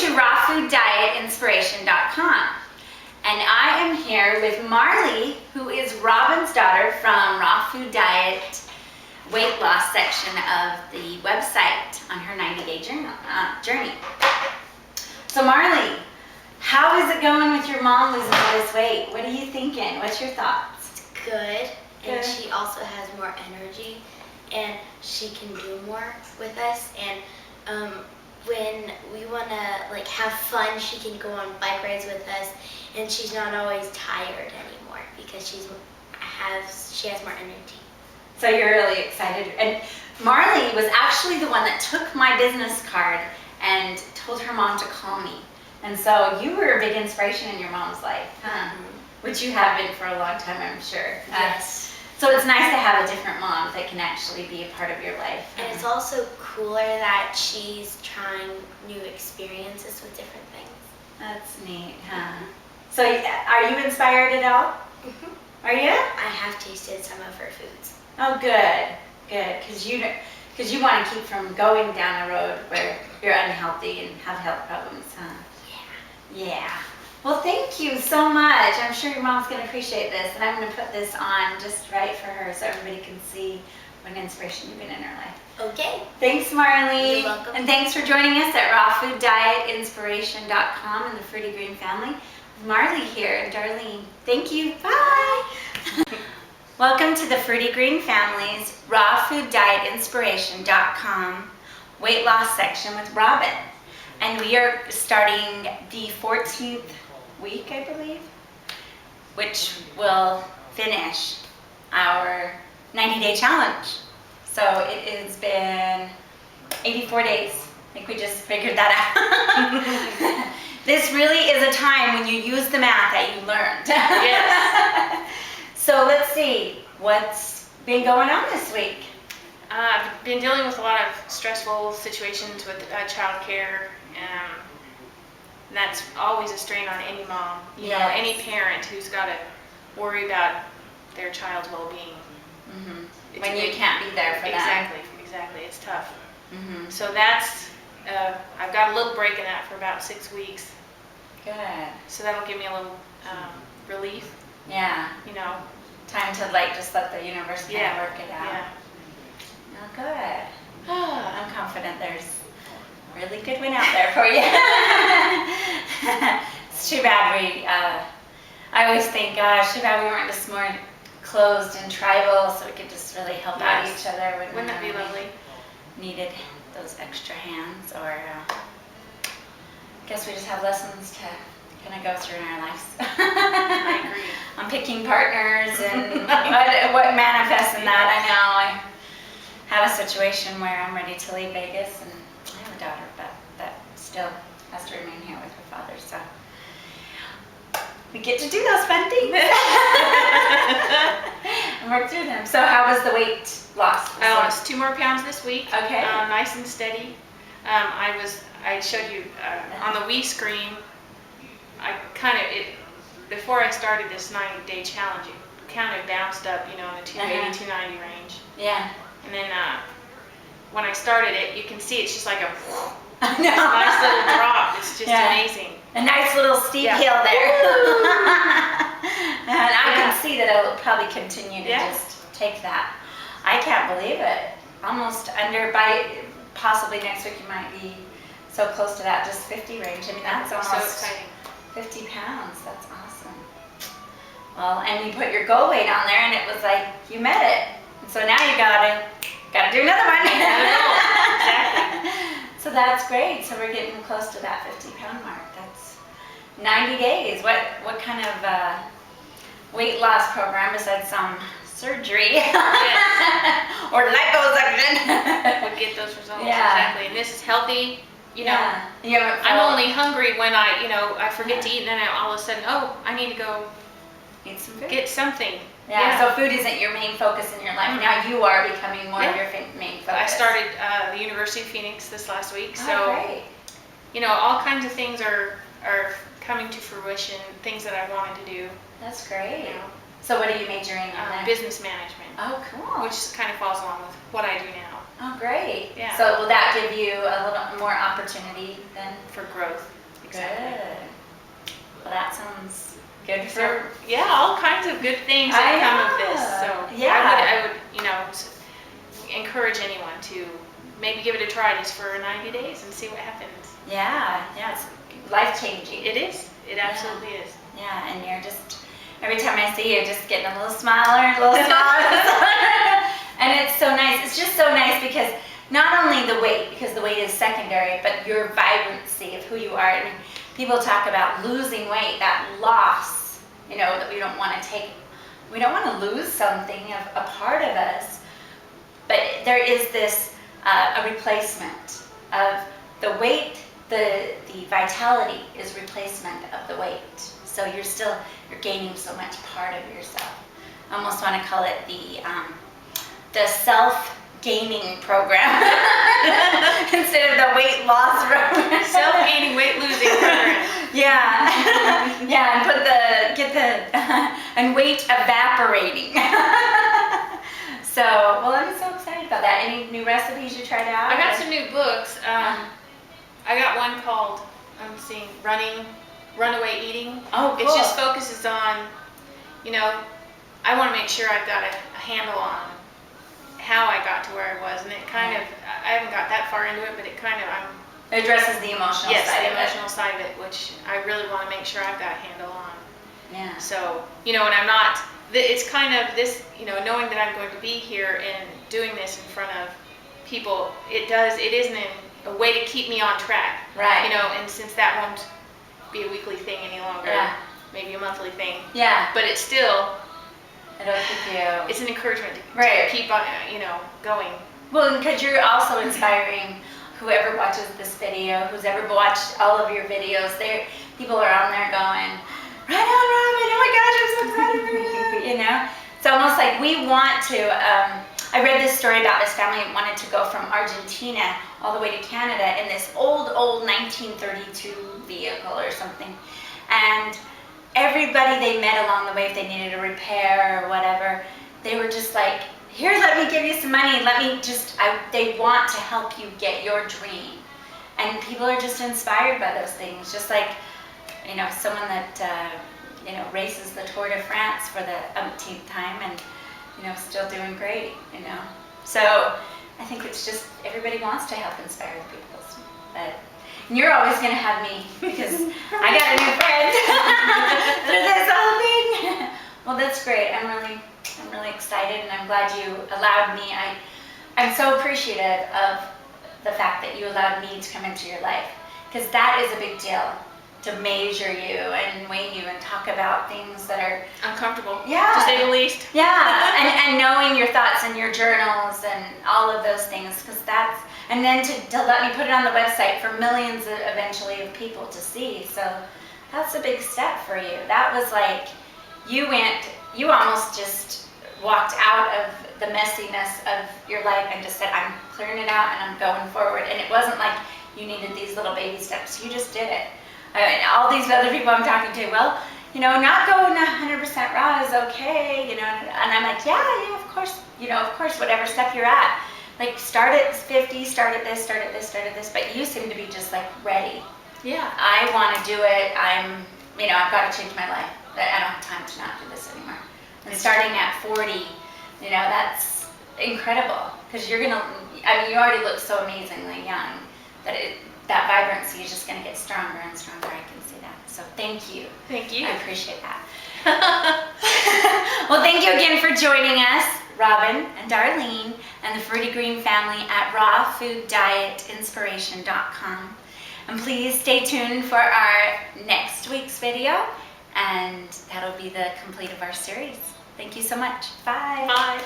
to rawfooddiet.inspiration.com. And I am here with Marley, who is Robyn's daughter from Raw Food Diet weight loss section of the website on her 90-day journey. So Marley, how is it going with your mom losing all this weight? What are you thinking? What's your thoughts? It's good. And she also has more energy and she can do more with us. And when we want to like have fun, she can go on bike rides with us, and she's not always tired anymore because she has more energy. So you're really excited. And Marley was actually the one that took my business card and told her mom to call me. And so you were a big inspiration in your mom's life, huh? Mm-hmm. Which you have been for a long time, I'm sure. Yes. So it's nice to have a different mom that can actually be a part of your life. And it's also cooler that she's trying new experiences with different things. That's neat, huh? So are you inspired at all? Mm-hmm. Are you? I have tasted some of her foods. Oh, good, good. Because you want to keep from going down a road where you're unhealthy and have health problems, huh? Yeah. Yeah. Well, thank you so much. I'm sure your mom's going to appreciate this, and I'm going to put this on just right for her so everybody can see what an inspiration you've been in her life. Okay. Thanks, Marley. You're welcome. And thanks for joining us at rawfooddiet.inspiration.com and the Fruity Green family. Marley here and Darlene. Thank you. Bye. Welcome to the Fruity Green family's rawfooddiet.inspiration.com weight loss section with Robyn. And we are starting the 14th week, I believe, which will finish our 90-day challenge. So it has been 84 days. I think we just figured that out. This really is a time when you use the math that you learned. Yes. So let's see, what's been going on this week? I've been dealing with a lot of stressful situations with childcare. And that's always a strain on any mom, you know, any parent who's got to worry about their child's well-being. Mm-hmm. When you can't be there for that. Exactly, it's tough. Mm-hmm. So that's, I've got a little break in that for about 6 weeks. Good. So that'll give me a little relief. Yeah. You know. Time to like just let the universe kind of work it out. Yeah. Oh, good. I'm confident there's a really good one out there for you. It's too bad I always think, gosh, too bad we weren't just more closed and tribal so we could just really help out each other. Wouldn't that be lovely? Needed those extra hands, or I guess we just have lessons to kind of go through in our lives. I agree. I'm picking partners and what manifests in that. I know I have a situation where I'm ready to leave Vegas, and I have a daughter, but that still has to remain here with her father, so we get to do those fun things and work through them. So how was the weight loss? I lost 2 more pounds this week. Okay. Nice and steady. I showed you on the Wii screen. Before I started this 90-day challenge, it kind of bounced up, you know, in the 280, 290 range. Yeah. And then when I started it, you can see it's just like a I know. nice little drop. It's just amazing. A nice little steep hill there. And I can see that it'll probably continue to just take that. I can't believe it. Almost under, by possibly next week you might be so close to that, just 50 range. I mean, that's almost so exciting. 50 pounds. That's awesome. Well, and you put your goal weight on there and it was like, you met it. And so now you gotta do another one. Exactly. So that's great. So we're getting close to that 50-pound mark. That's 90 days. What kind of weight loss program besides some surgery or liposuction would get those results? Yeah. Exactly. And this is healthy. You know, I'm I'm only hungry when I forget to eat, and then all of a sudden, I need to go eat some food. Get something. So food isn't your main focus in your life. Now you are becoming more of your main focus. I started the University of Phoenix this last week, great. You know, all kinds of things are coming to fruition, things that I wanted to do. That's great. You know. So what are you majoring in? Business management. Oh, cool. Which kind of falls along with what I do now. Oh, great. Yeah. So will that give you a little more opportunity then? For growth. Exactly. Good. Well, that sounds good for. So, yeah, all kinds of good things that I come of know. this. So Yeah. I would, encourage anyone to maybe give it a try just for 90 days and see what happens. Yeah, it's life-changing. It is. It absolutely is. Yeah, and you're just, every time I see you, just getting a little smaller, a little smaller. And it's so nice. It's just so nice because not only the weight, because the weight is secondary, but your vibrancy of who you are. I mean, people talk about losing weight, that loss, that we don't want to take. We don't want to lose something, a part of us. But there is this, a replacement of the weight, the vitality is replacement of the weight. So you're gaining so much part of yourself. I almost want to call it the self-gaining program instead of the weight loss program. Self-gaining, weight-losing program. Yeah, and weight evaporating. So, well, I'm so excited about that. Any new recipes you tried out? I got some new books. I got one called, Runaway Eating. Oh, cool. It just focuses on, I want to make sure I've got a handle on how I got to where I was. And it kind of, I haven't got that far into it, but it kind of, It addresses the emotional yes, side the of it. emotional side of it, which I really want to make sure I've got a handle on. Yeah. So, and I'm not, it's kind of this, knowing that I'm going to be here and doing this in front of people, it isn't a way to keep me on track. Right. And since that won't be a weekly thing any longer, maybe a monthly thing. Yeah. But it's still, It'll keep you. it's an encouragement to Right. keep on, going. Well, because you're also inspiring whoever watches this video, who's ever watched all of your videos. People are on there going, right on, Robyn, oh my gosh, I'm so excited for you, It's almost like we want to, I read this story about this family that wanted to go from Argentina all the way to Canada in this old 1932 vehicle or something. And everybody they met along the way, if they needed a repair or whatever, they were just like, here, let me give you some money. They want to help you get your dream. And people are just inspired by those things. Just like, someone that, races the Tour de France for the umpteenth time and, still doing great, So I think it's just, everybody wants to help inspire the people. But and you're always going to have me because I got a new friend through this whole thing. Well, that's great. I'm really excited, and I'm glad you allowed me. I'm so appreciative of the fact that you allowed me to come into your life, because that is a big deal, to measure you and weigh you and talk about things that are Uncomfortable, Yeah. to say the least. yeah, and knowing your thoughts and your journals and all of those things, because and then to let me put it on the website for millions eventually of people to see. So that's a big step for you. That was like, you almost just walked out of the messiness of your life and just said, I'm clearing it out and I'm going forward. And it wasn't like you needed these little baby steps. You just did it. And all these other people I'm talking to, well, not going 100% raw is okay, and I'm like, yeah, of course, whatever step you're at. Like, start at 50, start at this, but you seem to be just like ready. Yeah. I want to do it. I've got to change my life. I don't have time to not do this anymore. And starting at 40, that's incredible, because you already look so amazingly young that vibrancy is just going to get stronger and stronger. I can see that. So thank you. Thank you. I appreciate that. Well, thank you again for joining us, Robyn and Darlene and the Fruity Green family at rawfooddiet.inspiration.com. And please stay tuned for our next week's video, and that'll be the complete of our series. Thank you so much. Bye. Bye.